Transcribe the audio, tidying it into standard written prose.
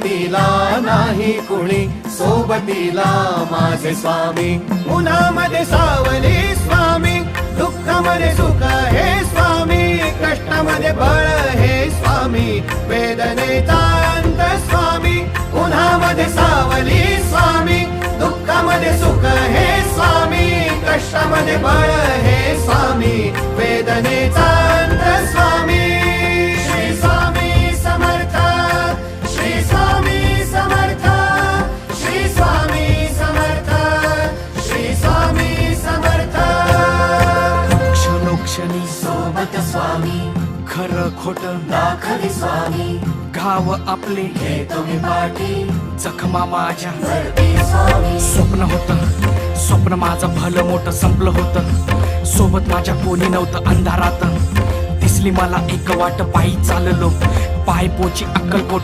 सोबतीला नाही कुणी, सोबतीला माझे स्वामी. उन्हामध्ये सावली स्वामी, दुःखामध्ये सुख हे स्वामी, कष्टामध्ये बळ हे स्वामी, वेदनेचा अंत स्वामी. उन्हामध्ये सावली स्वामी, दुःखामध्ये सुख हे स्वामी, कष्टामध्ये बळ हे स्वामी, वेदनेचा अंत स्वामी. श्री स्वामी समर्थ, श्री स्वामी समर्थ, श्री स्वामी समर्थ, श्री स्वामी समर्थ. क्षणोक्षणी सोबत स्वामी, खरं खोट दाखवी स्वामी, घाव आपले हे तुम्ही पाठी जखमा माझ्या. भरती स्वामी. स्वप्न होतं, स्वप्न माझं भलं मोठं संपलं होतं. सोबत माझ्या कोणी नव्हतं अंधारात. दिसली मला एक वाट, पायी चाललो पाय पोची अक्कलकोट.